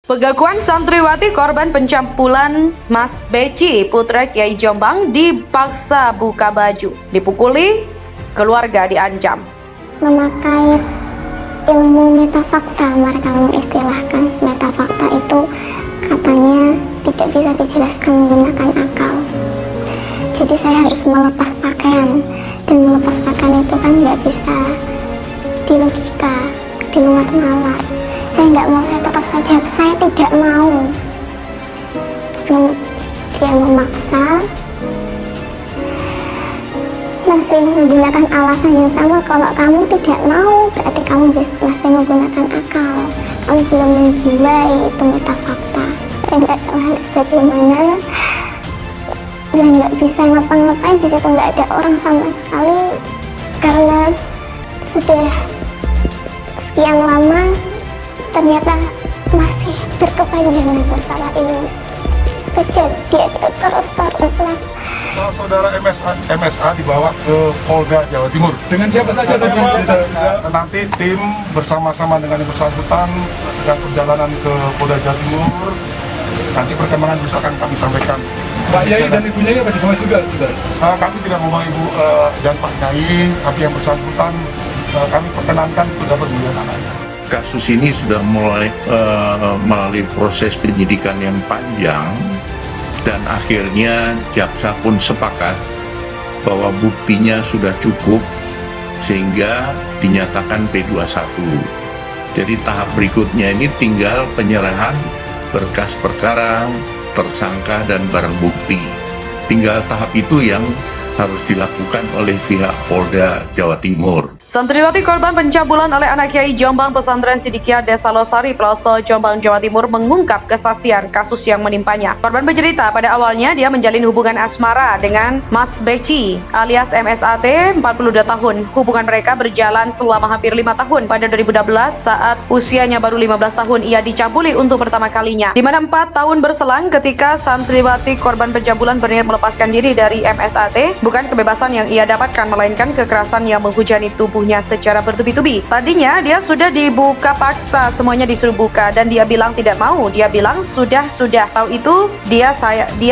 Pengakuan santriwati korban pencabulan Mas Beci, putra Kiai Jombang, dipaksa buka baju, dipukuli, keluarga diancam. Memakai ilmu metafakta, mereka mengistilahkan metafakta itu katanya tidak bisa dijelaskan menggunakan akal. Jadi saya harus melepas pakaian, dan melepas pakaian itu kan nggak bisa di logika, di luar nalar. Saya nggak mau, saya tetap saja, saya tidak mau. Tapi dia memaksa, masih menggunakan alasan yang sama. Kalau kamu tidak mau, berarti kamu masih menggunakan akal. Kamu belum menjiwai itu metafakta. Saya nggak tahu harus bagaimana. Saya nggak bisa ngapa-ngapain, di situ nggak ada orang sama sekali karena sudah sekian lama ternyata masih berkepanjangan masalah ini. Kejadian itu terus terulang. Saudara MSA dibawa ke Polda Jawa Timur. Dengan siapa saja? Nanti tim bersama-sama dengan yang bersangkutan sedang perjalanan ke Polda Jawa Timur. Nanti perkembangan bisa akan kami sampaikan. Pak Yai dan ibunya apa dibawa juga? Kami tidak membawa ibu dan Pak Yai, tapi yang bersangkutan kami perkenankan sudah berdua anaknya. Kasus ini sudah mulai melalui proses penyidikan yang panjang dan akhirnya jaksa pun sepakat bahwa buktinya sudah cukup sehingga dinyatakan P21. Jadi tahap berikutnya ini tinggal penyerahan berkas perkara, tersangka dan barang bukti. Tinggal tahap itu yang harus dilakukan oleh pihak Polda Jawa Timur. Santriwati korban pencabulan oleh anak Kiai Jombang Pesantren Sidikiyah Desa Losari, Peloso, Jombang, Jawa Timur mengungkap kesaksian kasus yang menimpanya. Korban bercerita pada awalnya dia menjalin hubungan asmara dengan Mas Beci alias MSAT 42 tahun. Hubungan mereka berjalan selama hampir 5 tahun. Pada 2016 saat usianya baru 15 tahun ia dicabuli untuk pertama kalinya. Di mana 4 tahun berselang ketika santriwati korban pencabulan berniat melepaskan diri dari MSAT, bukan kebebasan yang ia dapatkan melainkan kekerasan yang menghujani tubuhnya secara bertubi-tubi. Tadinya dia sudah dibuka paksa, semuanya disuruh buka dan dia bilang tidak mau. Dia bilang sudah. Tahu itu dia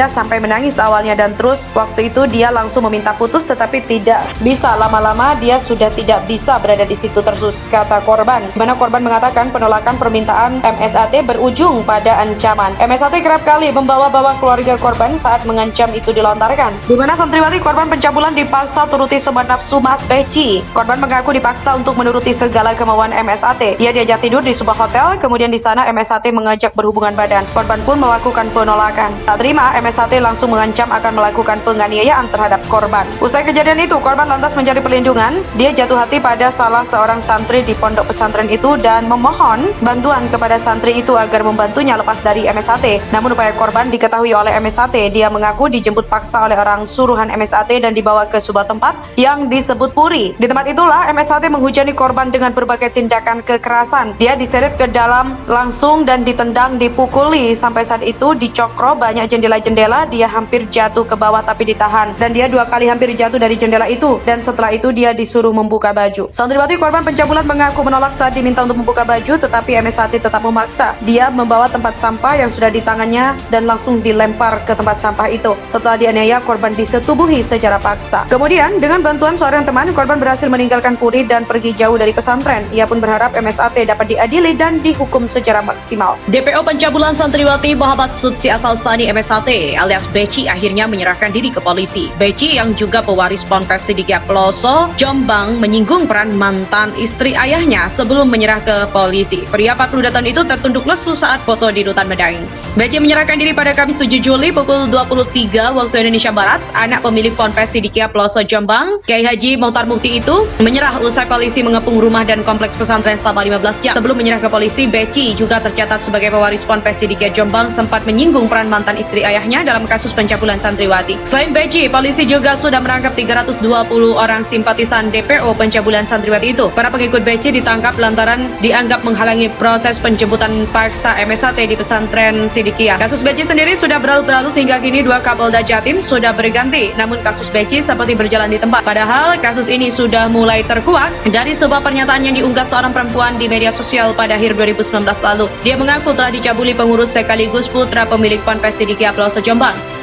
sampai menangis awalnya dan terus waktu itu dia langsung meminta putus tetapi tidak bisa. Lama-lama dia sudah tidak bisa berada di situ terus, kata korban. Di mana korban mengatakan penolakan permintaan MSAT berujung pada ancaman. MSAT kerap kali membawa-bawa keluarga korban saat mengancam itu dilontarkan. Di mana santriwati korban pencabulan dipaksa turuti semua nafsu Mas Beci. Korban mengaku dipaksa untuk menuruti segala kemauan MSAT. Ia diajak tidur di sebuah hotel, kemudian di sana MSAT mengajak berhubungan badan. Korban pun melakukan penolakan. Tak terima, MSAT langsung mengancam akan melakukan penganiayaan terhadap korban. Usai kejadian itu, korban lantas mencari perlindungan. Dia jatuh hati pada salah seorang santri di pondok pesantren itu dan memohon bantuan kepada santri itu agar membantunya lepas dari MSAT. Namun upaya korban diketahui oleh MSAT. Dia mengaku dijemput paksa oleh orang suruhan MSAT dan dibawa ke sebuah tempat yang disebut Puri. Di tempat itulah MSAT menghujani korban dengan berbagai tindakan kekerasan. Dia diseret ke dalam langsung dan ditendang, dipukuli. Sampai saat itu dicokro banyak jendela-jendela. Dia hampir jatuh ke bawah tapi ditahan. Dan dia 2 kali hampir jatuh dari jendela itu. Dan setelah itu dia disuruh membuka baju. Santriwati korban pencabulan mengaku menolak saat diminta untuk membuka baju, tetapi MSAT tetap memaksa. Dia membawa tempat sampah yang sudah di tangannya dan langsung dilempar ke tempat sampah itu. Setelah dianiaya, korban disetubuhi secara paksa. Kemudian dengan bantuan seorang teman, korban berhasil meninggalkan Puri dan pergi jauh dari pesantren. Ia pun berharap MSAT dapat diadili dan dihukum secara maksimal. DPO pencabulan santriwati Muhammad Sudsi Asal Sani MSAT alias Beci akhirnya menyerahkan diri ke polisi. Beci yang juga pewaris Ponpes Sidikiyah Peloso, Jombang menyinggung peran mantan istri ayahnya sebelum menyerah ke polisi. Pria 42 tahun itu tertunduk lesu saat foto di Rutan Medaeng. Beci menyerahkan diri pada Kamis 7 Juli pukul 23 waktu Indonesia Barat. Anak pemilik Ponpes Sidikiyah Peloso Jombang, Kiai Haji Muhtar Mukti itu menyerah usai polisi mengepung rumah dan kompleks pesantren selama 15 jam. Sebelum menyerah ke polisi, Beci juga tercatat sebagai pewaris Ponpes Sidikiyah Jombang sempat menyinggung peran mantan istri ayahnya dalam kasus pencabulan santriwati. Selain Beci, polisi juga sudah menangkap 320 orang simpatisan DPO pencabulan santriwati itu. Para pengikut Beci ditangkap lantaran dianggap menghalangi proses penjemputan paksa MSAT di pesantren Sidikiyah. Kasus Beci sendiri sudah berlarut-larut hingga kini 2 Kapolda Jatim sudah berganti. Namun kasus Beci seperti berjalan di tempat. Padahal kasus ini sudah mulai terkuak dari sebuah pernyataan yang diunggah seorang perempuan di media sosial pada akhir 2019 lalu. Dia mengaku telah dicabuli pengurus sekaligus putra pemilik Ponpes Sidikiyah Pelosok Jombang.